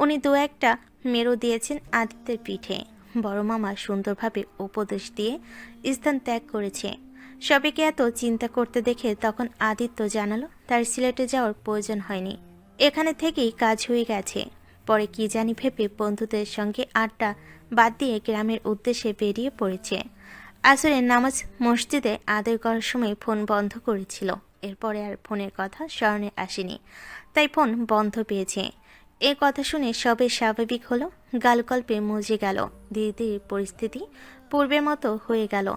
উনি দু একটা মেরো দিয়েছেন আদিত্যের পিঠে। বড় মামা সুন্দরভাবে উপদেশ দিয়ে স্থান ত্যাগ করেছে। সবাইকে এত চিন্তা করতে দেখে তখন আদিত্য জানালো তার সিলেটে যাওয়ার প্রয়োজন হয়নি, এখানে থেকেই কাজ হয়ে গেছে। পরে কি জানি ভেবে বন্ধুদের সঙ্গে আড্ডা বাদ দিয়ে গ্রামের উদ্দেশ্যে বেরিয়ে পড়েছে। আসরের নামাজ মসজিদে আদায় করার সময় ফোন বন্ধ করেছিল। এরপরে আর ফোনের কথা স্মরণে আসেনি, তাই ফোন বন্ধ পেয়েছে। এ কথা শুনে সবে স্বাভাবিক হলো, গালগল্পে মজে গেল। ধীরে ধীরে পরিস্থিতি পূর্বের মতো হয়ে গেল।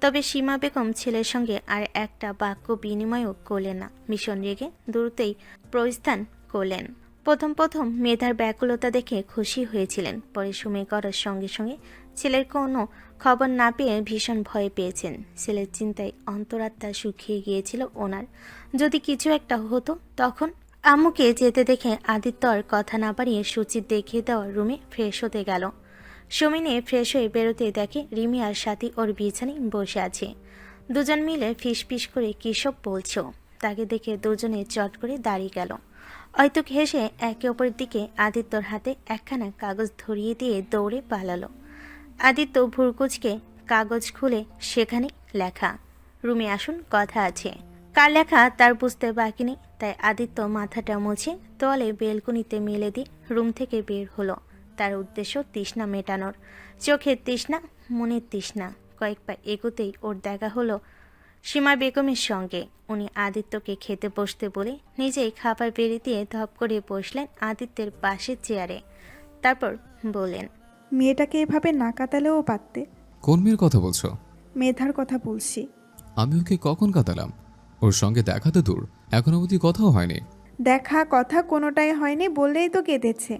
তবে সীমা বেগম ছেলের সঙ্গে আর একটা বাক্য বিনিময়ও করলেন না। ভীষণ রেগে দ্রুতই প্রস্থান করলেন। প্রথম প্রথম মেধার ব্যাকুলতা দেখে খুশি হয়েছিলেন, পরে সময় করার সঙ্গে সঙ্গে ছেলের কোনো খবর না পেয়ে ভীষণ ভয় পেয়েছেন। ছেলের চিন্তায় অন্তরাত্মা শুকিয়ে গিয়েছিল ওনার। যদি কিছু একটা হতো তখন। আম্মুকে যেতে দেখে আদিত্য আর কথা না বাড়িয়ে সুচির দেখিয়ে দেওয়া রুমে ফ্রেশ হতে গেল। সুমিনে ফ্রেশ হয়ে বেরোতে দেখে রিমি আর সাথী ওর বিছানায় বসে আছে। দুজন মিলে ফিস করে কী সব বলছো। তাকে দেখে দুজনে চট করে দাঁড়িয়ে গেল। অয়তুক হেসে একে অপরের দিকে আদিত্যর হাতে একখানা কাগজ ধরিয়ে দিয়ে দৌড়ে পালালো। আদিত্য ভুরকুচকে কাগজ খুলে সেখানে লেখা, রুমে আসুন, কথা আছে। কার লেখা তার বুঝতে বাকি নেই, তাই আদিত্য মাথাটা মুছে তোয়ালে বেলকুনিতে মেলে দিয়ে রুম থেকে বের হলো। তার উদ্দেশ্য তৃষ্ণা মেটানোর। চোখের তৃষ্ণা, মনের তৃষ্ণা। কয়েক পা এগোতেই ওর দেখা হলো সীমা বেগমের সঙ্গে। উনি আদিত্যকে খেতে বসতে বলে নিজেই খাবার বেড়ে দিয়ে ধপ করে বসলেন আদিত্যের পাশের চেয়ারে। তারপর বললেন, মেয়েটাকে এভাবে না কাতালেও পারতে। কোন মেয়ের কথা বলছো? মেধার কথা বলছি। আমি ওকে কখন কাটালাম? ওর সঙ্গে দেখা তো দূর, এখন অবধি কথাও হয়নি। দেখা কথা কোনোটাই হয়নি বললেই তো কেঁদেছে।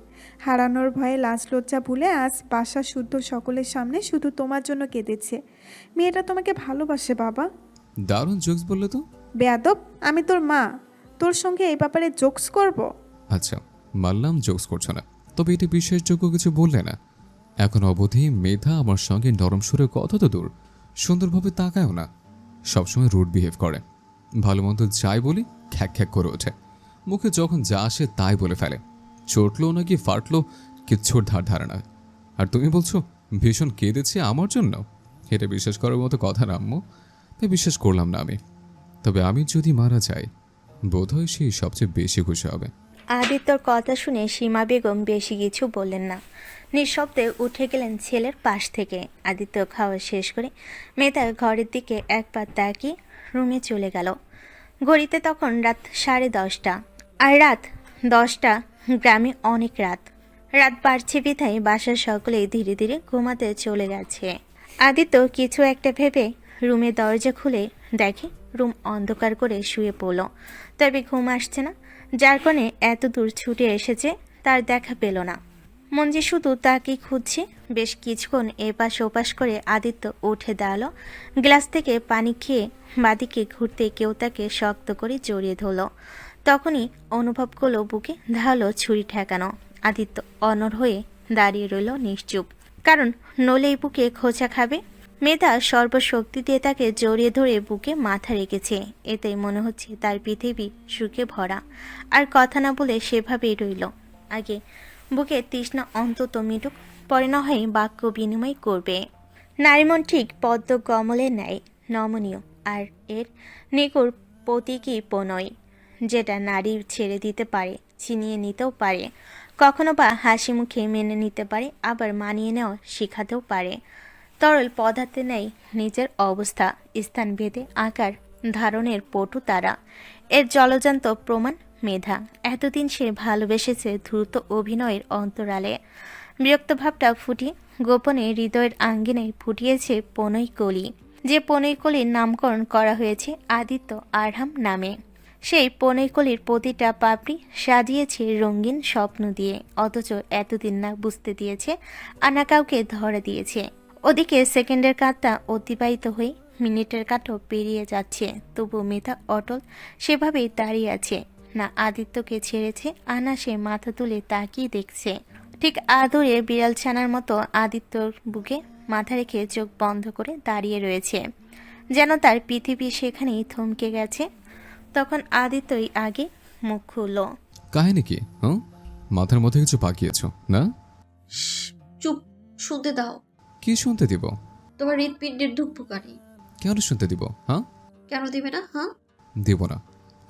হারানোর ভয়ে লাজ লজ্জা ভুলে আজ বাসা শুদ্ধ সকলের সামনে শুধু তোমার জন্য কেঁদেছে। মেয়েটা তোমাকে ভালোবাসে বাবা। দারুণ জোকস বললে তো। বেয়াদব, আমি তোর মা, তোর সঙ্গে এই ব্যাপারে জোকস করব? আচ্ছা, মানলাম জোকস করছো না, তবে এটি বিশ্বাসযোগ্য কিছু বললে না। এখন অবধি মেধা আমার সঙ্গে নরম সুরে কথা তো দূর, সুন্দরভাবে তাকায়ও না। সবসময় রুড বিহেভ করে। ভালো মন্দ যাই বলি খ্যাক খ্যাক করে ওঠে। মুখে যখন যা আসে তাই বলে ফেলে। চটলো নাকি ফাটলো কিচ্ছুর ধার ধারে না। আর তুমি বলছো ভীষণ কেঁদেছে আমার জন্য? এটা বিশ্বাস করার মতো কথা না আম্মু, তাই বিশ্বাস করলাম না আমি। তবে আমি যদি মারা যাই বোধহয় সেই সবচেয়ে বেশি খুশি হবে। আদিত্যর কথা শুনে সীমা বেগম বেশি কিছু বললেন না। নিঃশব্দে উঠে গেলেন ছেলের পাশ থেকে। আদিত্য খাওয়া শেষ করে মেয়েটার ঘরের দিকে একবার তাকিয়ে রুমে চলে গেল। ঘড়িতে তখন রাত 10:30। আর রাত 10টা গ্রামে অনেক রাত। রাত বাড়ছে বিধায় বাসার সকলেই ধীরে ধীরে ঘুমাতে চলে গেছে। আদিত্য কিছু একটা ভেবে রুমের দরজা খুলে দেখে রুম অন্ধকার করে শুয়ে পড়ল। তবে ঘুম আসছে না। যার কারণে এত দূর ছুটে এসেছে তার দেখা পেল না। মঞ্জি শুধু তাকে খুঁজছে। বেশ কিছুক্ষণ এপাশ ওপাশ করে আদিত্য উঠে দাঁড়ালো। গ্লাস থেকে পানি খেয়ে বাদিকে ঘুরতে কেউ তাকে শক্ত করে জড়িয়ে ধরল। তখনই অনুভব করলো বুকে ধারালো ছুরি ঠেকানো। আদিত্য অনড় হয়ে দাঁড়িয়ে রইল নিশ্চুপ, কারণ নলেই বুকে খোঁচা খাবে। মেধা সর্বশক্তি দিয়ে তাকে জড়িয়ে ধরে বুকে মাথা রেখেছে। এতেই মনে হচ্ছে তার পৃথিবী সুখে ভরা। আর কথা না বলে সেভাবেই রইল। আগে বুকে তৃষ্ণা অন্তত মিটুক, পরে না হয় বাক্য বিনিময় করবে। নারীমন ঠিক পদ্ম কমলের ন্যায় নমনীয়, আর এর নিকট প্রতীকী প্রণয়, যেটা নারী ছেড়ে দিতে পারে, ছিনিয়ে নিতেও পারে, কখনো বা হাসি মুখে মেনে নিতে পারে, আবার মানিয়ে নেওয়া শেখাতেও পারে। তরল পদার্থে নেই নিজের অবস্থা, স্থান ভেদে আকার ধারণের পটু তারা। এর জলজান্ত প্রমাণ মেধা। এতদিন সে ভালোবেসেছে দ্রুত অভিনয়ের অন্তরালে। বিরক্ত ভাবটা ফুটিয়ে গোপনে হৃদয়ের আঙ্গিনায় ফুটিয়েছে পনৈ কলি, যে পনৈ কলির নামকরণ করা হয়েছে আদিত্য আরহাম নামে। সেই পনৈ কলির প্রতিটা পাপড়ি সাজিয়েছে রঙিন স্বপ্ন দিয়ে, অথচ এতদিন না বুঝতে দিয়েছে আর না কাউকে ধরা দিয়েছে। ওদিকে সেকেন্ডের কাঁটা অতিবাহিত হয়ে মিনিটের কাঠও পেরিয়ে যাচ্ছে, তবু মেধা অটল সেভাবেই দাঁড়িয়ে আছে। না আদিত্যকে ছেড়েছে, আর না সে মাথা তুলে তাকিয়ে দেখছে। ঠিক আদরে বিড়াল ছানার মতো আদিত্যর বুকে মাথা রেখে চোখ বন্ধ করে দাঁড়িয়ে রয়েছে, যেন তার পৃথিবী সেখানেই থমকে গেছে। তখন আদিত্যই আগে মুখ খুলল। কাহিনী কি? হ্যাঁ, মাথার মধ্যে কিছু পাকিয়েছ না? শ্, চুপ, শুনতে দাও। কি শুনতে দিব? তোমার হৃৎপিণ্ডের ধুকপুকানি। কেন শুনতে দিব? হ্যাঁ, কেন দিবে না? হ্যাঁ, দিব না।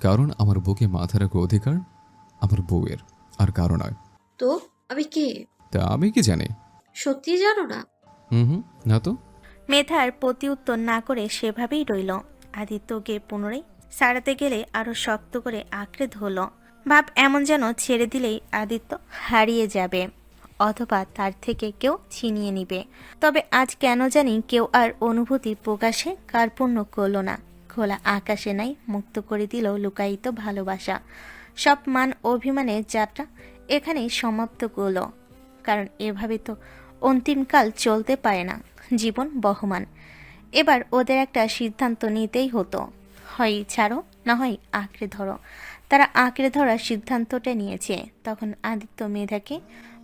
কারণ আমার বুকে মাথা রাখার অধিকার আমার বউয়ের, আর কারো নয়। তো আমি কে? তা আমি কি জানি? সত্যি জানো না? হুম, না তো। মেধার প্রতি উত্তর না করে সেভাবেই রইল। আদিত্যকে পুনরায় সারাতে গেলে আরো শক্ত করে আঁকড়ে ধরল। ভাব এমন যেন ছেড়ে দিলেই আদিত্য হারিয়ে যাবে, অথবা তার থেকে কেউ ছিনিয়ে নিবে। তবে আজ কেন জানি কেউ আর অনুভূতি প্রকাশে কার্পণ্য করল না। খোলা আকাশে নাই মুক্ত করে দিল লুকায়িত ভালোবাসা। সব মান অভিমানের যাত্রা এখানেই সমাপ্ত করল। কারণ এভাবে তো অন্তিমকাল চলতে পারে না, জীবন বহমান। এবার ওদের একটা সিদ্ধান্ত নিতেই হতো, হয় ছাড়ো না হয় আঁকড়ে ধরো। তারা আঁকড়ে ধরার সিদ্ধান্তটা নিয়েছে। তখন আদিত্য মেধাকে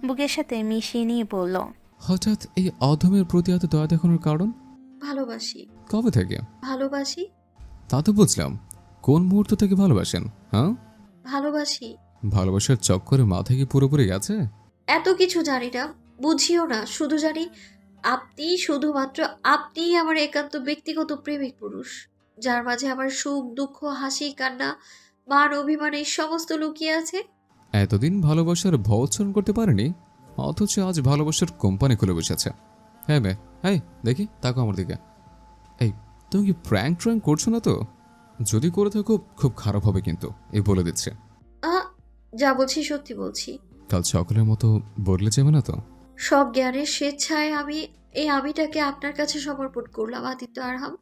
বুকের সাথে মিশিয়ে নিয়ে বলল, হঠাৎ এই অধমের প্রতি এত দয়া দেখানোর কারণ? ভালোবাসি, কবে থেকে? ভালোবাসি, তা তো বুঝলাম। কোন মুহূর্ত থেকে ভালোবাসেন? হ্যাঁ, ভালোবাসি। ভালোবাসার চক্করে মাথা কি পুরোপুরি গেছে? এত কিছু জানি না, বুঝিও না, শুধু জানি আপনি, শুধুমাত্র আপনিই আমার একান্ত ব্যক্তিগত প্রেমিক পুরুষ, যার মাঝে আমার সুখ দুঃখ হাসি কান্না মান অভিমান এই সমস্ত লুকিয়ে আছে। এতদিন ভালোবাসার ভৎসন করতে পারেনি, অথচ আজ ভালোবাসার কোম্পানি খুলে বসেছে। হ্যাঁ মে, হ্যাঁ দেখি, তাকো আমার দিকে। এই, তুমি কি প্র্যাঙ্ক করছো না তো? যদি করে থাকো খুব খারাপ হবে কিন্তু, এই বলে দিচ্ছে। আহ, যা বলছি সত্যি বলছি। কাল সকলের মতো বদলে যাবে না তো? সব জ্ঞানের স্বেচ্ছায় আমি এই আমিটাকে আপনার কাছে সমর্পণ করলাম আদিত্য আরহাম,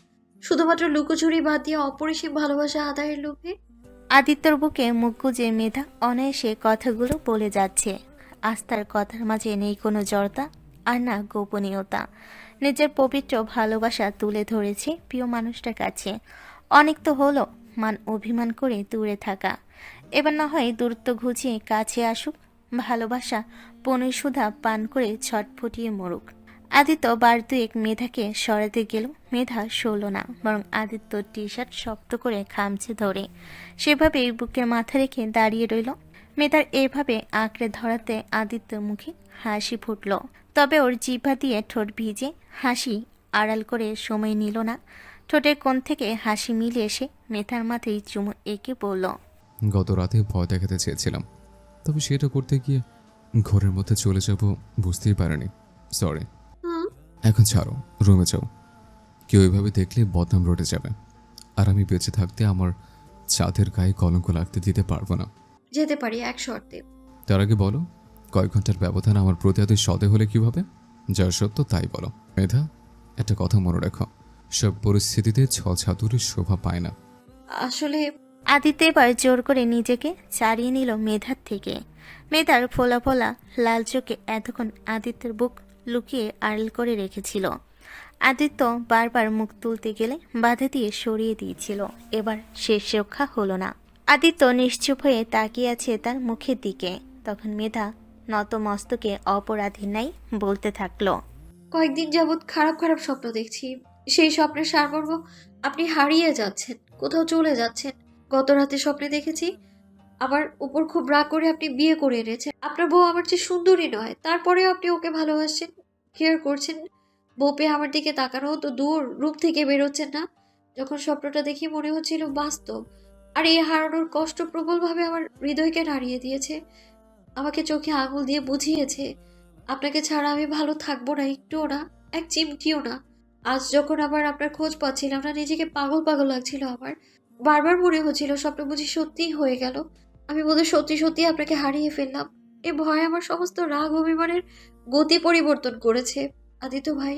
শুধুমাত্র লুকোচুরি বাদ দিয়ে অপরিসীম ভালোবাসা আদায়ের লোভে। আদিত্যর বুকে মুখ গুজে মেধা অনায়াসে কথাগুলো বলে যাচ্ছে। আস্থার কথার মাঝে নেই কোনো জড়তা আর না গোপনীয়তা। নিজের পবিত্র ভালোবাসা তুলে ধরেছে প্রিয় মানুষটার কাছে। অনেক তো হলো মান অভিমান করে দূরে থাকা, এবার না হয় দূরত্ব ঘুচিয়ে কাছে আসুক। ভালোবাসা পনির সুধা পান করে ছটফটিয়ে মরুক। আদিত্য বার দুয়েক মেধাকে সরাতে গেল, মেধা সরল না, বরং আদিত্যর টি শার্ট শক্ত করে খামচে ধরে সেভাবেই বুকের মাথা রেখে দাঁড়িয়ে রইল। মেধার এভাবে আঁকড়ে ধরাতে আদিত্যর মুখে হাসি ফুটল। তবে ওর জিহ্বা দিয়ে ঠোঁট ভিজে হাসি আড়াল করে সময় নিল না। ঠোঁটের কোণ থেকে হাসি মিলে এসে মেধার মাথায় চুমু এঁকে বলল, গত রাতে ভয় দেখাতে চেয়েছিলাম, তবে সেটা করতে গিয়ে ঘরের মধ্যে চলে যাব বুঝতেই পারিনি। সরি। হুম, এখন ছাড়ো, রুমে যাও। কেউ এভাবে দেখলে বদনাম রটে যাবে, আর আমি বেঁচে থাকতে আমার চাঁদের গায়ে কলঙ্ক লাগতে দিতে পারবো না। যেতে পারি এক শর্তে। তার আগে বলো, কয়েক ঘন্টার ব্যবধান আমার প্রতি এত সদয় হলে কিভাবে? যা সত্য তাই বলো। মেধা, একটা কথা মনে রাখো, সব পরিস্থিতিতে ছাতুরের শোভা পায় না। আসলে আদিত্য এবার জোর করে নিজেকে ছাড়িয়ে নিল মেধার থেকে। মেধার ফোলা ফোলা লাল চোখে এতক্ষণ আদিত্যের বুক লুকিয়ে আড়াল করে রেখেছিল। আদিত্য বারবার মুখ তুলতে গেলে বাধা দিয়ে সরিয়ে দিয়েছিল। এবার শেষ রক্ষা হলো না। আদিত্য নিশ্চুপ হয়ে তাকিয়ে আছে তার মুখের দিকে। তখন মেধা নত মস্তকে অপরাধী নাই বলতে থাকলো, কয়েকদিন যাবৎ খারাপ খারাপ স্বপ্ন দেখছি। সেই স্বপ্নের সারমর্ম আপনি হারিয়ে যাচ্ছেন, কোথাও চলে যাচ্ছেন। গত রাতে স্বপ্নে দেখেছি আমার উপর খুব রাগ করে আপনি বিয়ে করে এনেছেন। আপনার বউ আমার চেয়ে সুন্দরী নয়, তারপরেও আপনি ওকে ভালোবাসেন, কেয়ার করছেন। বউ পেয়ে আমার দিকে তাকানো তো দূর, রূপ থেকে বেরোচ্ছেন না। যখন স্বপ্নটা দেখি মনে হচ্ছিল বাস্তব। আর এই হারানোর কষ্ট প্রবলভাবে আমার হৃদয়কে নাড়িয়ে দিয়েছে, আমাকে চোখে আঙুল দিয়ে বুঝিয়েছে আপনাকে ছাড়া আমি ভালো থাকবো না, একটুও না, এক চিমটিও না। আজ যখন আবার আপনার খোঁজ পাচ্ছিলাম না, নিজেকে পাগল পাগল লাগছিল আমার। বারবার মনে হচ্ছিল স্বপ্ন বুঝি সত্যিই হয়ে গেল, আমি বোধহয় সত্যি সত্যি আপনাকে হারিয়ে ফেললাম। এ ভয় আমার সমস্ত রাগ অভিমানের গতি পরিবর্তন করেছে। আদিত্য ভাই,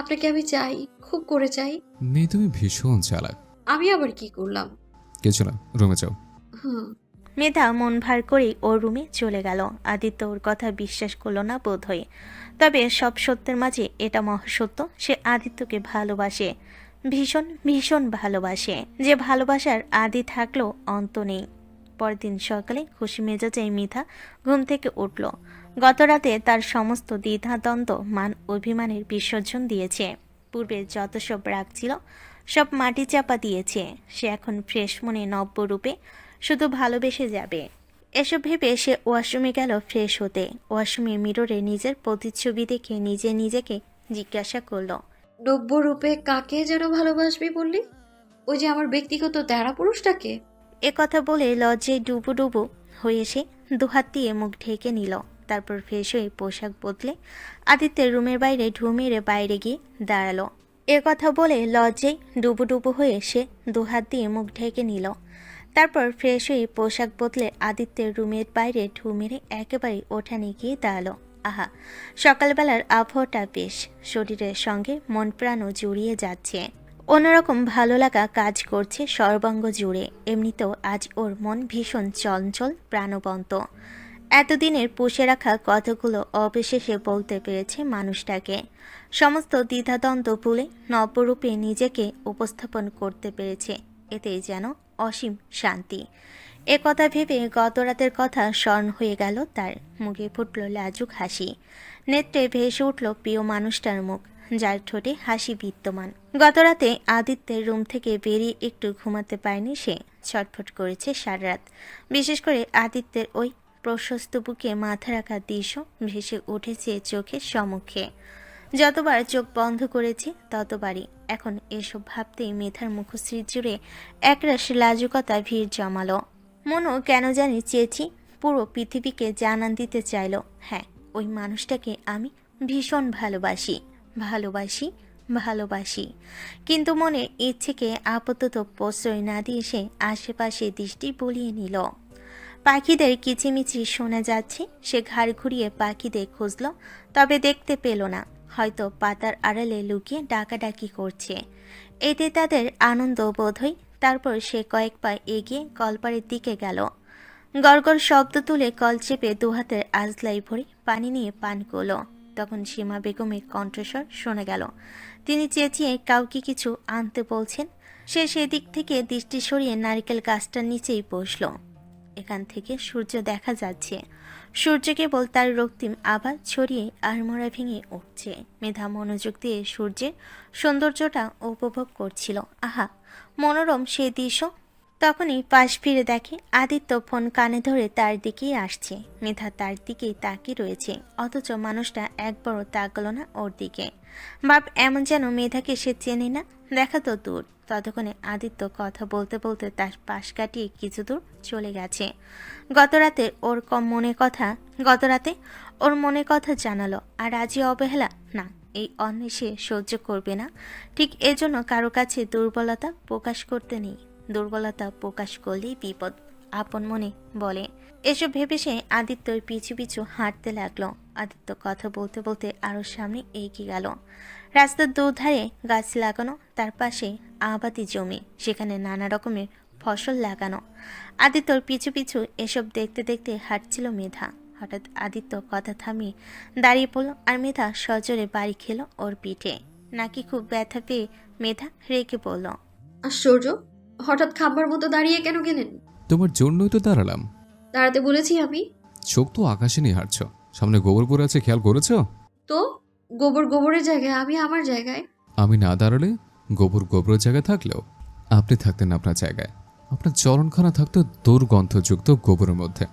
আপনাকে আমি চাই, খুব করে চাই। মেয়ে, তুমি ভীষণ চালাক। আমি আবার কি করলাম? কিছু না, রুমে যাও। হুম। মেধা মন ভার করেই ওর রুমে চলে গেল। আদিত্য ওর কথা বিশ্বাস করল না বোধ হয়। তবে সব সত্যের মাঝে এটা মহাসত্য, সে আদিত্যকে ভালোবাসে, ভীষণ ভীষণ ভালোবাসে। যে ভালোবাসার আদি থাকলেও অন্ত নেই। পরদিন সকালে খুশি মেজাজে মিথা ঘুম থেকে উঠল। গতরাতে তার সমস্ত দ্বিধাদ্বন্দ্ব মান অভিমানের বিসর্জন দিয়েছে। পূর্বে যত সব রাগ ছিল সব মাটি চাপা দিয়েছে। সে এখন ফ্রেশ মনে নব্য রূপে শুধু ভালোবেসে যাবে। এসব ভেবে সে ওয়াশরুমে গেল ফ্রেশ হতে। ওয়াশরুমে মিররে নিজের প্রতিচ্ছবি দেখে নিজেকে জিজ্ঞাসা করলো, নব্যরূপে কাকে যেন ভালোবাসবি বললি? ওই যে আমার ব্যক্তিগত তেরা পুরুষটাকে? এ কথা বলে লজ্জায় ডুবু হয়ে সে দুহাত দিয়ে মুখ ঢেকে নিল। তারপর ফ্রেশ হয়ে পোশাক বদলে আদিত্যের রুমের বাইরে ঢু মেরে বাইরে গিয়ে দাঁড়ালো। এ কথা বলে লজ্জায় ডুবু হয়ে সে দুহাত দিয়ে মুখ ঢেকে নিল। তারপর ফ্রেশ হয়ে পোশাক বদলে আদিত্যের রুমের বাইরে ঢু মেরে একেবারে ওঠানে গিয়ে দাঁড়ালো। আহা, সকালবেলার আবহাওয়াটা বেশ, শরীরের সঙ্গে মন প্রাণও জুড়িয়ে যাচ্ছে। অন্যরকম ভালো লাগা কাজ করছে সর্বাঙ্গ জুড়ে। এমনিতেও আজ ওর মন ভীষণ চঞ্চল প্রাণবন্ত। এতদিনের পুষে রাখা কথাগুলো অবশেষে বলতে পেরেছে মানুষটাকে। সমস্ত দ্বিধাদ্বন্দ্ব ভুলে নবরূপে নিজেকে উপস্থাপন করতে পেরেছে। এতেই যেন অসীম শান্তি। এ কথা ভেবে গত রাতের কথা স্মরণ হয়ে গেল তার। মুখে ফুটল লাজুক হাসি। নেত্রে ভেসে উঠল প্রিয় মানুষটার মুখ, যার ঠোঁটে হাসি বিদ্যমান। গতরাতে আদিত্যের রুম থেকে বেরিয়ে একটু ঘুমাতে পারেনি সে। ছটফট করেছে সারা রাত। বিশেষ করে আদিত্যের ওই প্রশস্ত বুকে মাথা রাখা দৃশ্য ভেসে উঠেছে চোখের সম্মুখে। যতবার চোখ বন্ধ করেছে ততবারই এখন এসব ভাবতেই মেধার মুখশ্রী জুড়ে একরাশ লাজুকতা ভিড় জমালো। মনও কেন জানি চেয়েছি পুরো পৃথিবীকে জানান দিতে চাইল, হ্যাঁ, ওই মানুষটাকে আমি ভীষণ ভালোবাসি। কিন্তু মনের ইচ্ছেকে আপাতত প্রশ্রয় না দিয়ে সে আশেপাশে দৃষ্টি বুলিয়ে নিল। পাখিদের কিচিমিচি শোনা যাচ্ছে। সে ঘাড় ঘুরিয়ে পাখিদের খুঁজল, তবে দেখতে পেল না। হয়তো পাতার আড়ালে লুকিয়ে ডাকাডাকি করছে, এতে তাদের আনন্দ বোধ হয়। তারপর সে কয়েক পা এগিয়ে কলপাড়ের দিকে গেল। গড়গড় শব্দ তুলে কল চেপে দুহাতের আজলাই ভরে পানি নিয়ে পান করল। তখন সীমা বেগমের কণ্ঠস্বর শোনা গেল। তিনি চেঁচিয়ে কাউকে কিছু আনতে বলছেন। সে সেদিক থেকে দৃষ্টি সরিয়ে নারকেল গাছটার নিচেই বসল। এখান থেকে সূর্য দেখা যাচ্ছে। সূর্য কেবল তার রক্তিম আভা ছড়িয়ে আড়মোড়া ভেঙে উঠছে। মেধা মনোযোগ দিয়ে সূর্যের সৌন্দর্যটা উপভোগ করছিল। আহা, মনোরম সেই দৃশ্য। তখনই পাশ ফিরে দেখে আদিত্য ফোন কানে ধরে তার দিকেই আসছে। মেধা তার দিকেই তাকিয়ে রয়েছে, অথচ মানুষটা একবারও তাকালো না ওর দিকে। বাপ এমন যেন মেধাকে সে চেনে না। দেখা তো দূর। ততক্ষণে আদিত্য কথা বলতে বলতে তার পাশ কাটিয়ে কিছু দূর চলে গেছে। গতরাতে ওর মনে কথা জানালো, আর আজই অবহেলা না, এই অন্যায় সে সহ্য করবে না। ঠিক এজন্য কারো কাছে দুর্বলতা প্রকাশ করতে নেই। দুর্বলতা প্রকাশ করলেই বিপদ, আপন মনে বলে। এসব ভেবে সে আদিত্যর পিছু পিছু হাঁটতে লাগলো। আদিত্য কথা বলতে বলতে আরো সামনে এগিয়ে গেল। রাস্তার দুধারে গাছ লাগানো, তার পাশে আবাদি জমি, সেখানে নানা রকমের ফসল লাগানো। আদিত্যর পিছু পিছু এসব দেখতে দেখতে হাঁটছিল মেধা। হঠাৎ আদিত্য কথা থামিয়ে দাঁড়িয়ে পড়ল, আর মেধা সজোরে বাড়ি খেলো ওর পিঠে। নাকি খুব ব্যথা পেয়ে মেধা রেগে বলল, আশ্চর্য, হঠাৎ খাবার মতো দাঁড়িয়ে কেন গেলেন? তোমার জন্যই তো দাঁড়ালাম। দাঁড়াতে বলেছি আমি? চোখ তো আকাশে নিয়ে হাঁটছ, সামনে গোবর পড়ে আছে, খেয়াল করেছ? তো গোবরের জায়গায়, আমি আমার জায়গায়। আমি না দাঁড়ালে গোবরের জায়গায় থাকলেও আপনি থাকতেন আপনার জায়গায়। আপনার চরণখানা থাকতো দুর্গন্ধযুক্ত গোবরের মধ্যে,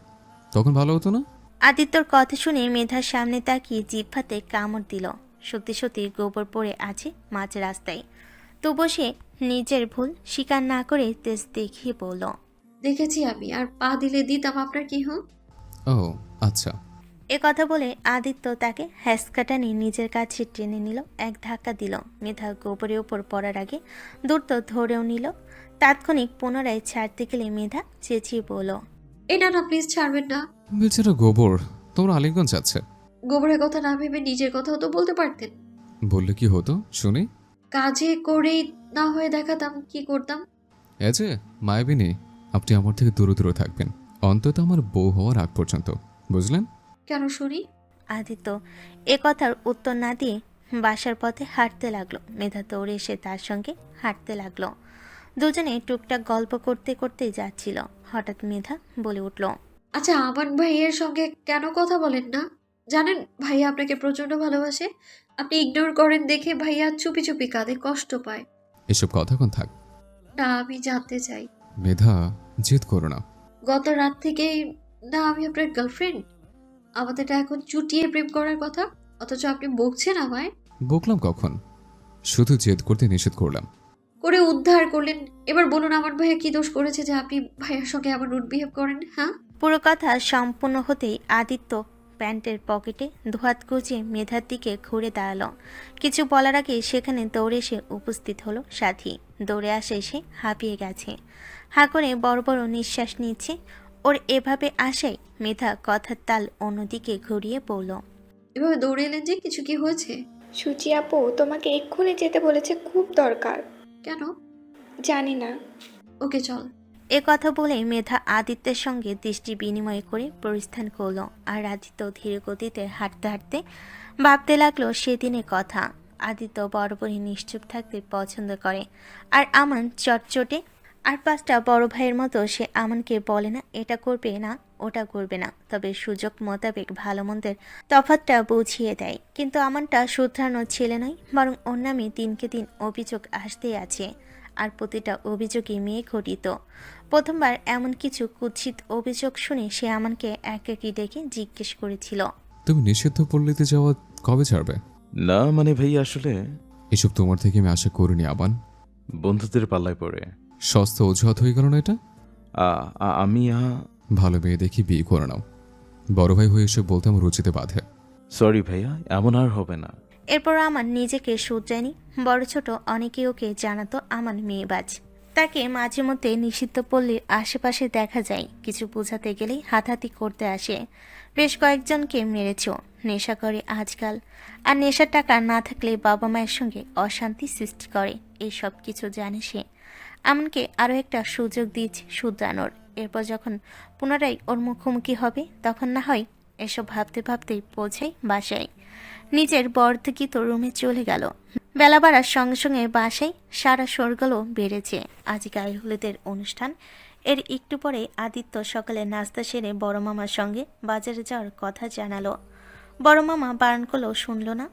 তখন ভালো হতো না? আদিত্যর কথা শুনে মেধার সামনে তাকিয়ে জিহ্বাতে কামড় দিল। সত্যি সত্যি গোবর পড়ে আছে মাঝ রাস্তায়। তবু সে নিজের ভুল স্বীকার না করে তেজ দেখিয়ে বলল, দেখেছি আমি, আর পা দিলে দিতাম আপনার কি হোক। ও আচ্ছা। এ কথা বলে আদিত্য তাকে হ্যাসকাটা নিয়ে নিজের কাছে টেনে নিল, এক ধাক্কা দিল। মেধা গোবরের ওপর পড়ার আগে দ্রুত ধরেও নিল। তাৎক্ষণিক পুনরায় ছাড়তে গেলে মেধা চেঁচিয়ে বলল, এটা না, প্লিজ ছাড়বেন না। বেচারা গোবর, তোমরা আলিঙ্গন যাচ্ছে। গোবরের কথা না ভেবে নিজের কথাও তো বলতে পারতেন। বললে কি হতো শুনি? কাজে করেই না হয়ে দেখাতাম কি করতাম। যে মায়াবী নেই, আপনি আমার থেকে দূরে দূরে থাকবেন, অন্তত আমার বউ হওয়ার আগ পর্যন্ত, বুঝলেন? কেন শুনি? আদিত্য এ কথার উত্তর না দিয়ে বাসার পথে হাঁটতে লাগলো। মেধা দৌড়ে এসে তার সঙ্গে হাঁটতে লাগলো। দুজনে টুকটাক গল্প করতে করতে যাচ্ছিল। হঠাৎ মেধা বলে উঠল, আচ্ছা, আমান ভাইয়ের সঙ্গে কেন কথা বলেন না? জানেন ভাইয়া আপনাকে প্রচন্ড ভালোবাসে। আপনি ইগনোর করেন দেখে ভাইয়া চুপি চুপি কাঁদে, কষ্ট পায়। এসব কথা কোন থাক না, আমি জানতে চাই। মেধা, জেদ করো না। গত রাত থেকেই না আমি আপনার গার্লফ্রেন্ড? আমাদের না এখন চুটিয়ে প্রেম করার কথা, অথচ আপনি বকছেন আমায়। বকলাম কখন? শুধু জেদ করতে নিষেধ করলাম। করে উদ্ধার করলেন। এবার বলুন আমার ভাইয়া কি দোষ করেছে যে আপনি ভাইয়ার সঙ্গে আবার রুড বিহেভ করেন? হ্যাঁ, পুরো কথা সম্পূর্ণ হতেই আদিত্য প্যান্টের পকেটে দুহাত গুজিয়ে মেধার দিকে ঘুরে দাঁড়ালো। কিছু বলার আগে সেখানে দৌড়ে এসে উপস্থিত হলো সাথী। দৌড়ে আসে এসে হাঁপিয়ে গেছে, হাঁ করে বড় বড় নিঃশ্বাস নিচ্ছে। ওর এভাবে আসায় মেধা কথার তাল অন্যদিকে ঘুরিয়ে পড়ল। এভাবে দৌড়ে এলেন যে, কিছু কি হয়েছে? সুচি আপু তোমাকে এক্ষুনি যেতে বলেছে, খুব দরকার। কেন? জানি না। ওকে চল। এ কথা বলে মেধা আদিত্যের সঙ্গে দৃষ্টি বিনিময় করে প্রস্থান করলো। আর আদিত্য ধীরে গতিতে হাঁটতে হাঁটতে ভাবতে লাগলো সেদিনের কথা। আদিত্য বরাবরই নিশ্চুপ থাকতে পছন্দ করে, আর আমান চটচটে। আর 5টা বড় ভাইয়ের মতো সে আমানকে বলে না এটা করবে না ওটা করবে না, তবে সুযোগ মোতাবেক ভালো মন্দের তফাৎটা বুঝিয়ে দেয়। কিন্তু আমানটা শুধরানোর ছেলে নয়, বরং ওর নামে দিনকে দিন অভিযোগ আসতেই আছে, আর প্রতিটা অভিযোগই মেয়ে ঘটিত। প্রথমবার এমন কিছু কুৎসিত অভিযোগ শুনে সে আমানকে একাকি ডেকে জিজ্ঞেস করেছিল, তুমি নিষিদ্ধ পল্লীতে যাওয়া কবে ছাড়বে? না মানে ভাই আসলে এসব তোমার থেকে আমি আশা করিনি আবান। বন্ধুদের পাল্লায় পড়ে সস্তা অজুহাত হয়ে গেল না এটা? আমি ভালো মেয়ে দেখি বিয়ে করে নাও। বড় ভাই হয়ে এসে বলতে আমার রুচিতে বাধে। সরি ভাইয়া, এমন আর হবে না। এরপর আমার নিজেকে শুধরায়নি। বড় ছোট অনেকে ওকে জানাতো আমার মেয়েবাজ। তাকে মাঝে মধ্যে নিষিদ্ধ পল্লীর আশেপাশে দেখা যায়, কিছু বোঝাতে গেলেই হাতাহাতি করতে আসে। বেশ কয়েকজনকে মেরেছ। নেশা করে আজকাল, আর নেশার টাকা না থাকলে বাবা মায়ের সঙ্গে অশান্তি সৃষ্টি করে। এই সব কিছু জানে সে। এমনকি আরও একটা সুযোগ দিয়েছে শুধরানোর। এরপর যখন পুনরায় ওর মুখোমুখি হবে তখন না হয় এসব ভাবতে ভাবতেই পৌঁছাই বাসায়। নিজের বর্ধকিত রুমে চলে গেল। বেলা বাড়ার সঙ্গে সঙ্গে বাসায় সারা শোরগোলও বেড়েছে। আজ গায়ে হলুদের অনুষ্ঠান। এর একটু পরে আদিত্য সকালে নাস্তা সেরে বড় মামার সঙ্গে বাজারে যাওয়ার কথা জানালো। বড় মামা বারণ করলেও শুনল না।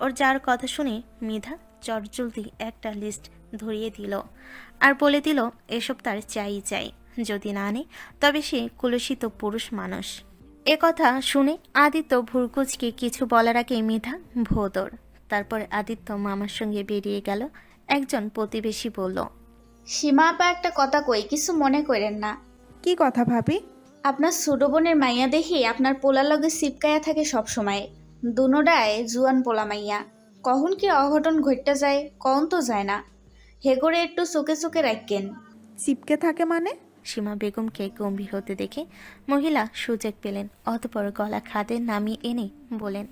ওর যাওয়ার কথা শুনে মেধা চটজলদি একটা লিস্ট ধরিয়ে দিল, আর বলে দিল এসব তার চাই চাই, যদি না আনে তবে সে কুলসিত পুরুষ মানুষ। এ কথা শুনে আদিত্য ভুরকুচকে কিছু বলার আগে মেধা ভোদর। তারপর আদিত্য মামার সঙ্গে বেরিয়ে গেল। একজন প্রতিবেশী বলল, সীমা আপা একটা কথা কই, কিছু মনে করেন না। কি কথা ভাবি? আপনার ছোট বোনের মাইয়া দেখি আপনার পোলার লগে সিপকায়া থাকে সব সময়। দুনোডায় জুয়ান পোলা মাইয়া, কখন কি অঘটন ঘটতে যায় কখন তো যায় না। হে করে একটু চোখে চোখে রাখেন। চিপকে থাকে মানে? সীমা বেগমকে গম্ভীর হতে দেখে মহিলা সুযোগ পেলেন। অতপর গলা খাদে নামিয়ে এনে বলেন,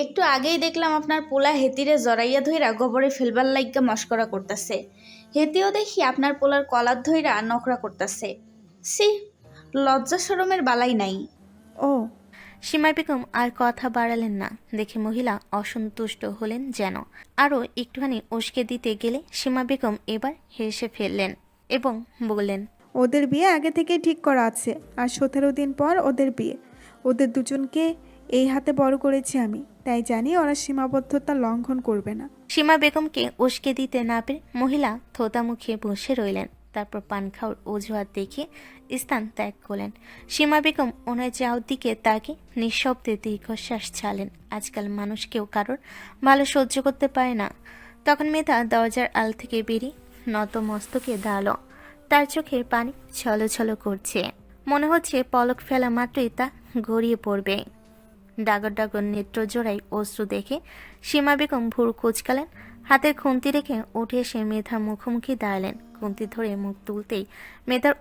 একটু আগেই দেখলাম আপনার পোলা হেতিরে জড়াইয়া ধইরা গোবরে ফেলবার লাইগা মস্করা করতেছে। হেতিও দেখি আপনার পোলার কলার ধইরা নকরা করতেছে। সি, লজ্জা শরমের বালাই নাই। ও, সীমা বেগম আর কথা বাড়ালেন না দেখে মহিলা অসন্তুষ্ট হলেন যেন। আরও একটুখানি উস্কে দিতে গেলে সীমা বেগম এবার হেসে ফেললেন এবং বললেন, ওদের বিয়ে আগে থেকেই ঠিক করা আছে, আর 17 দিন পর ওদের বিয়ে। ওদের দুজনকে এই হাতে বড় করেছি আমি, তাই জানি ওরা সীমাবদ্ধতা লঙ্ঘন করবে না। সীমা বেগমকে উস্কে দিতে না পেরে মহিলা থোতা মুখে বসে রইলেন। তারপর পান খাওয়ার অজুহাত দেখিয়ে স্থান ত্যাগ করলেন। সীমা বেগম ওনার যাওয়ার দিকে তাকে নিঃশব্দে দীর্ঘশ্বাস ছাড়লেন। আজকাল মানুষ কেউ কারোর ভালো সহ্য করতে পারে না। তখন মেধা দরজার আল থেকে বেরিয়ে নত মস্তকে দাঁড়ালো। তার চোখে পানি ছলছল করছে। মনে হচ্ছে পলক ফেলা মাত্রই তা গড়িয়ে পড়বে। ডাগর ডাগর নেত্র জোড়ায় অশ্রু দেখে সীমা বেগম ভুরু কুঁচকালেন। হাতের খুন্তি রেখে উঠে এসে মেধার মুখোমুখি দাঁড়ালেন। খুন্তি ধরে মুখ তুলতেই মেধার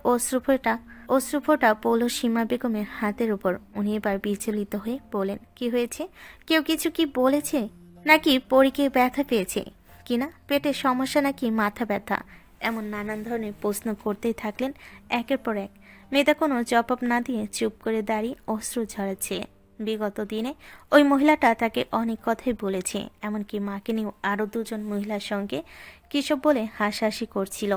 অশ্রুফোঁটা পড়ল সীমা বেগমের হাতের উপর। উনি এবার বিচলিত হয়ে বলেন, কি হয়েছে? কেউ কিছু কি বলেছে? নাকি পরীকে ব্যথা পেয়েছে কিনা, পেটের সমস্যা নাকি মাথা ব্যথা? এমন নানান ধরনের প্রশ্ন করতেই থাকলেন একের পর এক। মেধা কোনো জবাব না দিয়ে চুপ করে দাঁড়িয়ে অশ্রু ঝরাচ্ছে। বিগত দিনে ওই মহিলাটা তাকে অনেক কথাই বলেছে, এমনকি মাকে নিয়েও আরও দুজন মহিলার সঙ্গে কিসব বলে হাসাহাসি করছিল।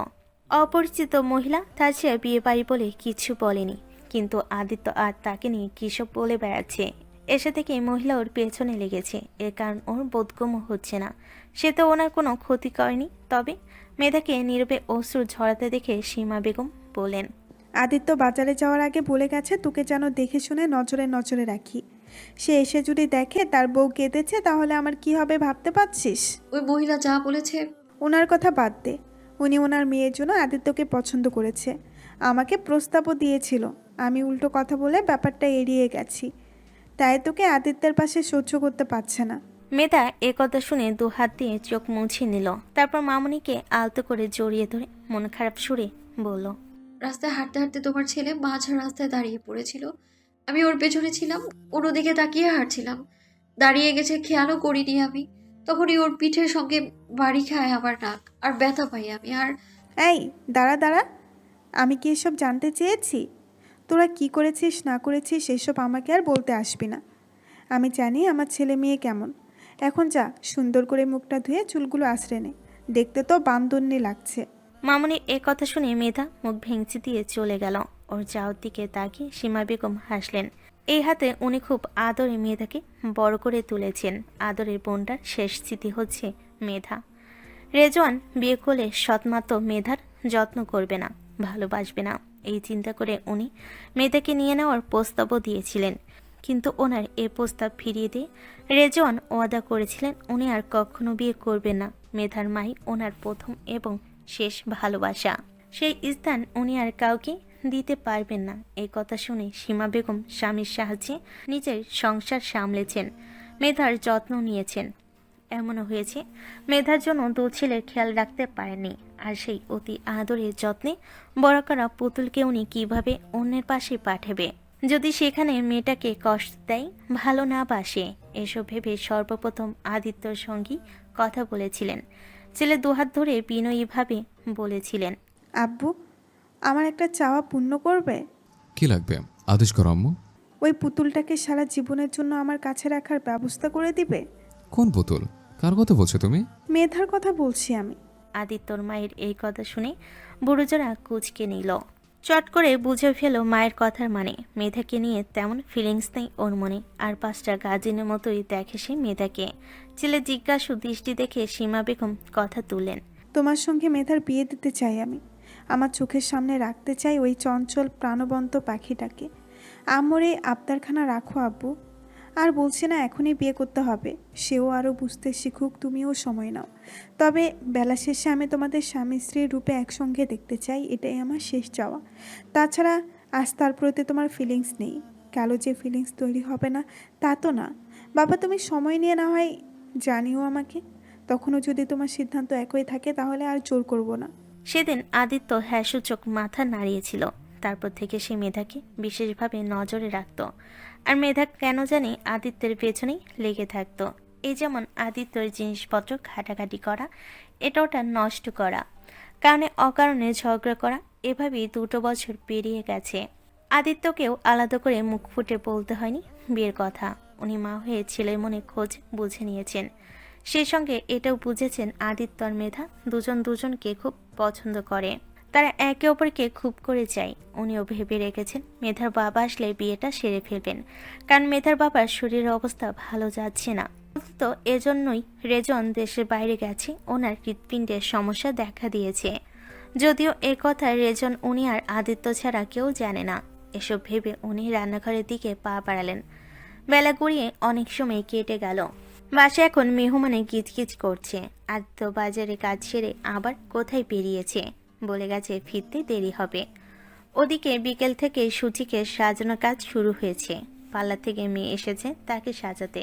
অপরিচিত মহিলা তার চেয়ে বিয়ে বাড়ি বলে কিছু বলেনি, কিন্তু আদিত্য আর তাকে নিয়ে কিসব বলে বেড়াচ্ছে। এসে থেকে মহিলা ওর পেছনে লেগেছে, এর কারণ ওর বোধগম্য হচ্ছে না। সে তো ওনার কোনো ক্ষতি করেনি। তবে মেধাকে নীরবে অশ্রু ঝরাতে দেখে সীমা বেগম বলেন, আদিত্য বাজারে যাওয়ার আগে বলে গেছে তোকে যেন দেখে শুনে নজরে নজরে রাখি। সে এসে যদি দেখে তার বউ কেঁদেছে তাহলে আমার কি হবে ভাবতে পারছিস? ওই মহিলা যা বলেছে। ওনার কথা বাদ দে। উনি ওনার মেয়ের জন্য আদিত্যকে পছন্দ করেছে, আমাকে প্রস্তাবও দিয়েছিল। আমি উল্টো কথা বলে ব্যাপারটা এড়িয়ে গেছি, তাই তোকে আদিত্যের পাশে সহ্য করতে পারছে না। মেধা এ কথা শুনে দু হাত দিয়ে চোখ মুছিয়ে নিল। তারপর মামুনিকে আলতো করে জড়িয়ে ধরে মন খারাপ সুরে বলল, রাস্তায় হাঁটতে হাঁটতে তোমার ছেলে মাঝ রাস্তায় দাঁড়িয়ে পড়েছিল। আমি ওর পেছনে ছিলাম, অন্যদিকে তাকিয়ে হাঁটছিলাম। দাঁড়িয়ে গেছে খেয়ালও করিনি আমি। তখনই ওর পিঠের সঙ্গে বাড়ি খায় আমার নাক, আর ব্যথা পাই আমি। আর এই দাঁড়া দাঁড়া, আমি কি এসব জানতে চেয়েছি? তোরা কি করেছিস না করেছিস এসব আমাকে আর বলতে আসবি না। আমি জানি আমার ছেলে মেয়ে কেমন। এখন যা, সুন্দর করে মুখটা ধুয়ে চুলগুলো আঁচড়ে নে, দেখতে তো বান্দরনি লাগছে। মামুনির এ কথা শুনে মেধা মুখ ভেঙচি দিয়ে চলে গেল। ওর যাওয়ার দিকে তাকিয়ে সীমা বেগম হাসলেন। এই হাতে উনি খুব আদরে মেধাকে বড় করে তুলেছেন। আদরের বোনটার শেষ স্মৃতি হচ্ছে মেধা। রেজওয়ান বিয়ে করলে সৎমাত্র মেধার যত্ন করবে না, ভালোবাসবে না, এই চিন্তা করে উনি মেধাকে নিয়ে নেওয়ার প্রস্তাবও দিয়েছিলেন। কিন্তু ওনার এ প্রস্তাব ফিরিয়ে দিয়ে রেজওয়ান ওয়াদা করেছিলেন উনি আর কখনো বিয়ে করবেন না। মেধার মাই ওনার প্রথম এবং শেষ ভালোবাসা, সেই স্থান উনি আর কাউকে দিতে পারবেন না। এই কথা শুনে সীমা বেগম স্বামীর সাহায্যে নিজের সংসার সামলেছেন, মেধার যত্ন নিয়েছেন। এমনও হয়েছে মেধার জন্য দু ছেলের খেয়াল রাখতে পারেননি। আর সেই অতি আদরের যত্নে বড় করা পুতুলকে উনি কিভাবে অন্যের পাশে পাঠাবে যদি সেখানে মেয়েটাকে কষ্ট দেয়, ভালো না বাসে? এসব ভেবে সর্বপ্রথম আদিত্যর সঙ্গী কথা বলেছিলেন। ছেলে দুহাত ধরে বিনয়ীভাবে বলেছিলেন, আব্বু, আমার একটা চাওয়া পূর্ণ করবে? কি লাগবে আদেশ করো আম্মু। ওই পুতুলটাকে সারা জীবনের জন্য আমার কাছে রাখার ব্যবস্থা করে দিবে? কোন পুতুল? কার কথা বলছো তুমি? মেধার কথা বলছি আমি। আদিত্যর মায়ের এই কথা শুনে বুড়োজোড়া কুঁচকে নিল। চট করে বুঝে ফেল মায়ের কথার মানে। মেধাকে নিয়ে তেমন ফিলিংস নেই ওর মনে। আর পাঁচটা গাজিনের মতোই দেখে সে মেধাকে। ছেলে জিজ্ঞাসু দৃষ্টি দেখে সীমা বেগম কথা তুললেন, তোমার সঙ্গে মেধার বিয়ে দিতে চাই আমি। আমার চোখের সামনে রাখতে চাই ওই চঞ্চল প্রাণবন্ত পাখিটাকে। আমরে আবদারখানা রাখো আব্বু। আর বলছি না এখনই বিয়ে করতে হবে, সেও আরও বুঝতে শিখুক, তুমিও সময় নাও। তবে বেলা শেষে আমি তোমাদের স্বামী স্ত্রীর রূপে একসঙ্গে দেখতে চাই, এটাই আমার শেষ চাওয়া। তাছাড়া আজ তার প্রতি তোমার ফিলিংস নেই, কালো যে ফিলিংস তৈরি হবে না তা তো না। বাবা তুমি সময় নিয়ে না হয় জানিও আমাকে, তখনও যদি তোমার সিদ্ধান্ত একই থাকে তাহলে আর জোর করব না। সেদিন আদিত্য হ্যাসূচক মাথা নাড়িয়েছিল। তারপর থেকে সে মেধাকে বিশেষভাবে নজরে রাখত। আর মেধা কেন জানি আদিত্যের পেছনেই লেগে থাকতো। এই যেমন আদিত্যর জিনিসপত্র ঘাটাঘাটি করা, এটা ওটা নষ্ট করা, কারণে অকারণে ঝগড়া করা, এভাবেই 2 বছর পেরিয়ে গেছে। আদিত্যকেও আলাদা করে মুখ ফুটে বলতে হয়নি বিয়ের কথা। উনি মা হয়ে ছেলের মনে খোঁজ বুঝে নিয়েছেন। সেই সঙ্গে এটাও বুঝেছেন আদিত্য আর মেধা দুজন দুজনকে খুব পছন্দ করে। তারা একে অপরকে খুব করে চায়। উনিও ভেবে রেখেছেন মেধার বাবা আসলে বিয়েটা সেরে ফেলবেন, কারণ মেধার বাবার শরীরের অবস্থা ভালো যাচ্ছে না। তো এজন্যই রেজন দেশের বাইরে গেছে, ওনার হৃৎপিণ্ডের সমস্যা দেখা দিয়েছে। যদিও এ কথা রেজন, উনি আর আদিত্য ছাড়া কেউ জানে না। এসব ভেবে উনি রান্নাঘরের দিকে পা বাড়ালেন। বেলা গড়িয়ে অনেক সময় কেটে গেল। বাসে এখন মেহমানে কিচকিচ করছে। আদিত্য বাজারে কাজ সেরে আবার কোথায় পেরিয়েছে, বলে গেছে ফিরতে দেরি হবে। ওদিকে বিকেল থেকে সূচিকে সাজানোর কাজ শুরু হয়েছে। পার্লার থেকে মেয়ে এসেছে তাকে সাজাতে।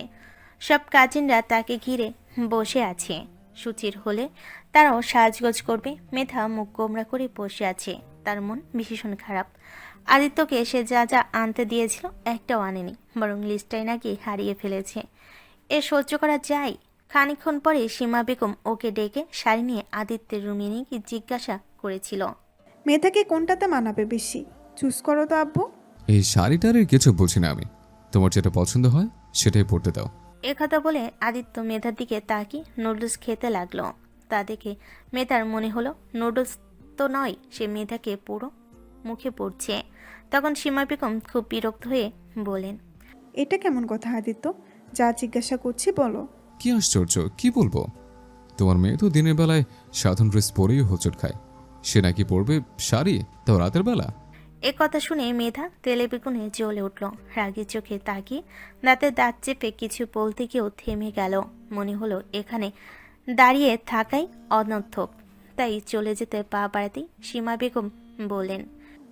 সব কাজিনরা তাকে ঘিরে বসে আছে। সূচির হলে তারাও সাজগোজ করবে। মেধা মুখ গোমরা করে বসে আছে, তার মন ভীষণ খারাপ। আদিত্যকে সে যা যা আনতে দিয়েছিল একটাও আনেনি, বরং লিস্টটাই নাকি হারিয়ে ফেলেছে। এ সহ্য করা যায়? খানিকক্ষণ পরে সীমা বেগম ওকে ডেকে শাড়ি নিয়ে আদিত্যের রুমে নিয়ে কি জিজ্ঞাসা করেছিল, মেধাকে কোনটাতে মানাবে বেশি, চুজ করো তো আব্বু। এই শাড়িটার কিছু বলছি না আমি, তোমার যেটা পছন্দ হয় সেটাই পরতে দাও। একথা বলে আদিত্য মেধার দিকে তাকিয়ে নুডলস খেতে লাগলো। তা দেখে মেধার মনে হলো নুডলস তো নয়, সে মেধাকে পুরো মুখে পড়ছে। তখন সীমা বেগম খুব বিরক্ত হয়ে বলেন, এটা কেমন কথা আদিত্য, যা জিজ্ঞাসা করছি বলো। কি আশ্চর্য, কি বলবো? তোমার মেয়ে তো দিনের বেলায় সাধারণ ড্রেস পরেই হোঁচট খায়, সে নাকি পরবে শাড়ি, তাও রাতের বেলা? এ কথা শুনে মেধা তেলে বেগুনে জ্বলে উঠল। রাগী চোখে তাকিয়ে দাঁতে দাঁত চেপে কিছু বলতে গিয়েও থেমে গেল। মনে হলো এখানে দাঁড়িয়ে থাকাই অনর্থক, তাই চলে যেতে পা বাড়াতেই সীমা বেগম বললেন,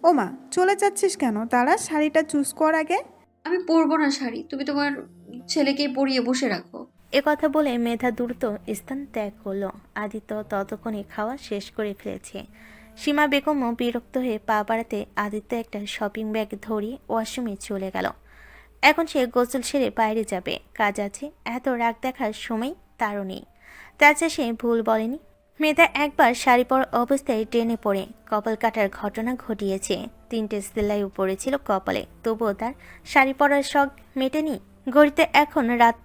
ওমা, চলে যাচ্ছিস কেন? তারা শাড়িটা চুজ কর আগে। আমি পরবো না শাড়ি, তুমি তোমার ছেলেকেই পরিয়ে বসে রাখো। এ কথা বলে মেধা দ্রুত স্থান ত্যাগ করলো। আদিত্য ততক্ষণে খাওয়া শেষ করে ফেলেছে। সীমা বেগমও বিরক্ত হয়ে পা বাড়াতে আদিত্য একটা শপিং ব্যাগ ধরিয়ে ওয়াশরুমে চলে গেল। এখন সে গোসল সেরে বাইরে যাবে, কাজ আছে, এত রাগ দেখার সময় তারও নেই। তাছাড়া সে ভুল বলেনি। মেয়েটা একবার শাড়ি পরা অবস্থায় ট্রেনে পড়ে কপাল কাটার ঘটনা ঘটিয়েছে। 3টে সেলাইও পড়েছিল কপালে, তবুও তার শাড়ি পরার শখ মেটেনি। ঘড়িতে এখন রাত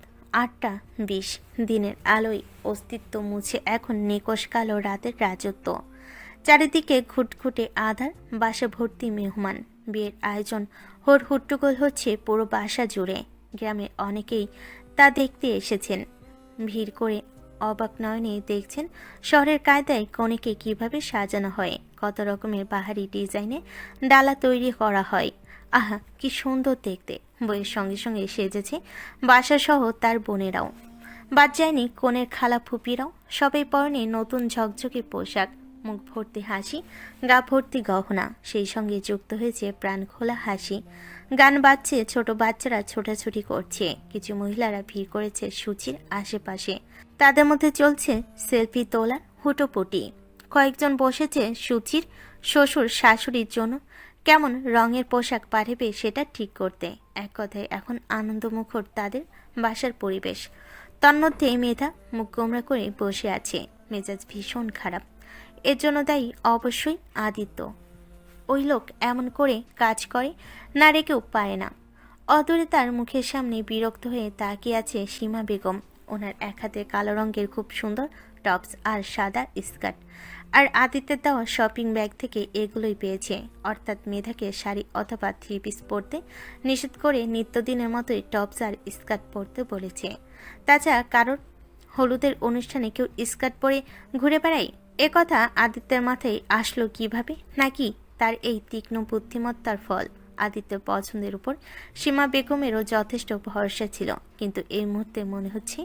8টা 20। দিনের আলোয় অস্তিত্ব মুছে এখন নিকশ কালো রাতের রাজত্ব। চারিদিকে ঘুটঘুটে আধার, বাসা ভর্তি মেহমান। বিয়ের আয়োজন হুট্টগোল হচ্ছে পুরো বাসা জুড়ে। গ্রামে অনেকেই তা দেখতে এসেছেন। ভিড় করে অবাক নয়নে দেখছেন শহরের কায়দায় কনেকে কিভাবে সাজানো হয়, কত রকমের বাহারি ডিজাইনে ডালা তৈরি করা হয়। আহা, কি সুন্দর দেখতে! বইয়ের সঙ্গে সঙ্গে সেজেছে বাসাসহ তার বোনেরাও। বাদ যায়নি কনের খালা ফুপিরাও। সবাই পরনে নতুন ঝকঝকে পোশাক, মুখ ভর্তি হাসি, গা ভর্তি গহনা, সেই সঙ্গে যুক্ত হয়েছে প্রাণ খোলা হাসি। গান বাজছে, ছোট বাচ্চারা ছোটাছুটি করছে। কিছু মহিলারা ভিড় করেছে সূচির আশেপাশে। তাদের মধ্যে চলছে সেলফি তোলার হুটোপুটি। কয়েকজন বসেছে সূচির শ্বশুর শাশুড়ির জন্য কেমন রঙের পোশাক পাঠাবে সেটা ঠিক করতে। এক কথায় এখন আনন্দমুখর তাদের বাসার পরিবেশ। তন্মধ্যে মেধা মুখ গোমরা করে বসে আছে, মেজাজ ভীষণ খারাপ। এর জন্য দায়ী অবশ্যই আদিত্য। ওই লোক এমন করে কাজ করে না রেখেও পারে না। অদূরে তার মুখের সামনে বিরক্ত হয়ে তাকিয়ে আছে সীমা বেগম। ওনার এক হাতে কালো রঙের খুব সুন্দর টপস আর সাদা স্কার্ট, আর আদিত্যের দেওয়া শপিং ব্যাগ থেকে এগুলোই পেয়েছে। অর্থাৎ মেধাকে শাড়ি অথবা 3 পিস পরতে নিষেধ করে নিত্যদিনের মতোই টপস আর স্কার্ট পরতে বলেছে। তাছাড়া কারোর হলুদের অনুষ্ঠানে কেউ স্কার্ট পরে ঘুরে বেড়ায়, এ কথা আদিত্যের মাথায় আসলো কিভাবে? নাকি তার এই তীক্ষ্ণ বুদ্ধিমত্তার ফল? আদিত্যের পছন্দের উপর সীমা বেগমেরও যথেষ্ট ভরসা ছিল, কিন্তু এই মুহূর্তে মনে হচ্ছে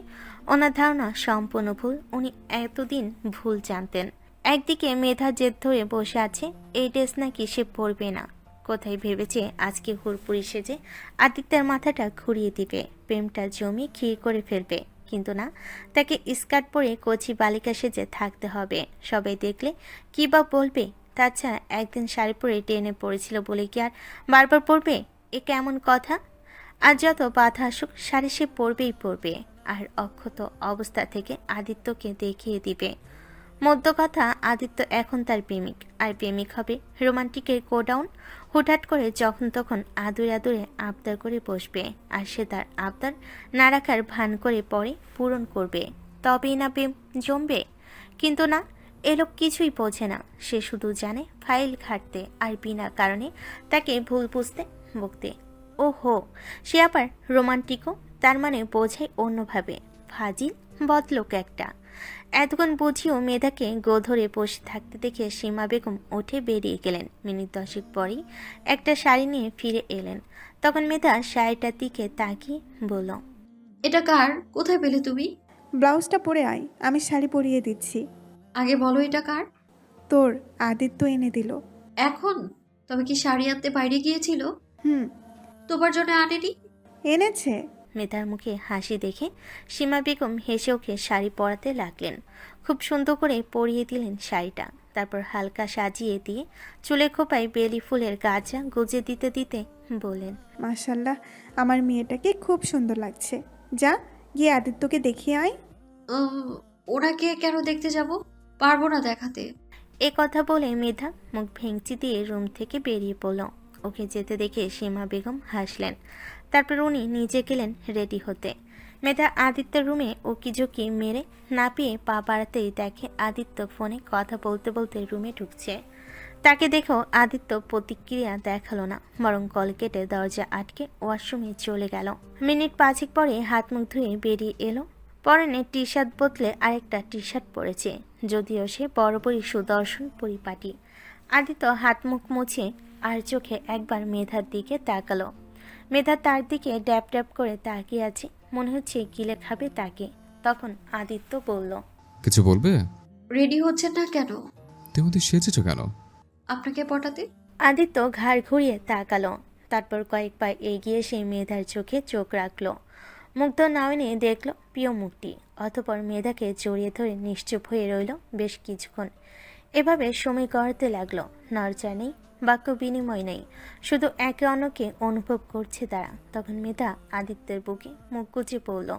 ওনার ধারণা সম্পূর্ণ ভুল। উনি এতদিন ভুল জানতেন। একদিকে মেধা জেদ ধরে বসে আছে, এই ড্রেস নাকি সে পরবে না। কোথায় ভেবেছে আজকে হুড়পুরি সেজে আদিত্যের মাথাটা ঘুরিয়ে দিবে, প্রেমটা জমি ক্ষীর করে ফেলবে। কিন্তু না, তাকে স্কার্ট পরে কচি বালিকা সেজে থাকতে হবে। সবাই দেখলে কী বা বলবে? তাছাড়া একদিন শাড়ি পরে ট্রেনে পড়েছিল বলে কি আর বারবার পরবে? এ কেমন কথা? আর যত বাধা আসুক শাড়ি সে পরবেই পরবে, আর অক্ষত অবস্থা থেকে আদিত্যকে দেখিয়ে দিবে। মধ্য কথা, আদিত্য এখন তার প্রেমিক, আর প্রেমিক হবে রোমান্টিকের গোডাউন। হুটহাট করে যখন তখন আদুরে আদুরে আবদার করে বসবে, আর সে তার আবদার না রাখার ভান করে পরে পূরণ করবে, তবেই না প্রেম জমবে। কিন্তু না, এ লোক কিছুই বোঝে না। সে শুধু জানে ফাইল ঘাটতে আর বিনা কারণে তাকে ভুল বুঝতে বকতে। ও হো, সে আবার রোমান্টিকও, তার মানে বোঝায় অন্যভাবে। ফাজিল বদলোক একটা। এতক্ষণ বুঝিও মেধাকে গোধরে বসে থাকতে দেখে সীমা বেগম উঠে বেরিয়ে গেলেন। মিনিট 10 পরেই একটা শাড়ি নিয়ে ফিরে এলেন। তখন মেধা শাড়িটার দিকে তাকিয়ে বলল, এটা কার? কোথায় পেলে তুমি? ব্লাউজটা পরে আয়, আমি শাড়ি পরিয়ে দিচ্ছি। আগে বলো এটা কার? তোর আদিত্য এনে দিল। এখন? তবে কি শাড়ি আনতে বাইরে গিয়েছিল? হুম, তোমার জন্য আনেনি? এনেছে। মেধার মুখে হাসি দেখে সীমা বেগম হেসে ওকে শাড়ি পরাতে লাগলেন। খুব সুন্দর করে পরিয়ে দিলেন শাড়িটা। তারপর হালকা সাজিয়ে দিয়ে চুলের খোপায় বেলি ফুলের গাছা গুজে দিতে দিতে বললেন, মাশাল্লাহ, আমার মেয়েটাকে খুব সুন্দর লাগছে। যা গিয়ে আদিত্যকে দেখিয়ে আয়। উম, ওনাকে কেন দেখতে যাব? পারবো না দেখাতে। এ কথা বলে মেধা মুখ ভেঙচি দিয়ে রুম থেকে বেরিয়ে পড়ল। ওকে যেতে দেখে সীমা বেগম হাসলেন। তারপর উনি নিজে গেলেন রেডি হতে। মেধা আদিত্যের রুমে উকিঝুঁকি মেরে না পেয়ে পা বাড়াতেই দেখে আদিত্য ফোনে কথা বলতে বলতে রুমে ঢুকছে। তাকে দেখেও আদিত্য প্রতিক্রিয়া দেখালো না, বরং কল কেটে দরজা আটকে ওয়াশরুমে চলে গেল। মিনিট 5 পরে হাত মুখ ধুয়ে বেরিয়ে এলো। পরনে টি শার্ট বদলে আরেকটা টি শার্ট পরেছে, যদিও সে বরাবরই সুদর্শন পরিপাটি। আদিত্য হাত মুখ মুছে আর চোখে একবার মেধার দিকে তাকালো। মেধা তার দিকে ড্যাপ ড্যাপ করে তাকিয়ে আছে, মনে হচ্ছে গিলে খাবে তাকে। তখন আদিত্য বলল, কিছু বলবে? রেডি হচ্ছেন না কেন? তুমি তো সেজেছো কেন? আপনাকে পটাতে। আদিত্য ঘাড় ঘুরিয়ে তাকালো, তারপর কয়েক পা এগিয়ে সেই মেধার চোখে চোখ রাখলো। মুগ্ধ নাওয়ানে দেখল প্রিয় মুখটি, অতঃপর মেধাকে জড়িয়ে ধরে নিশ্চুপ হয়ে রইল বেশ কিছুক্ষণ। এভাবে সময় গড়াতে লাগলো। নড়চা নেই, বাক্য বিনিময় নেই, শুধু একে অন্যকে অনুভব করছে তারা। তখন মেধা আদিত্যের বুকে মুখ গুজে পড়ল।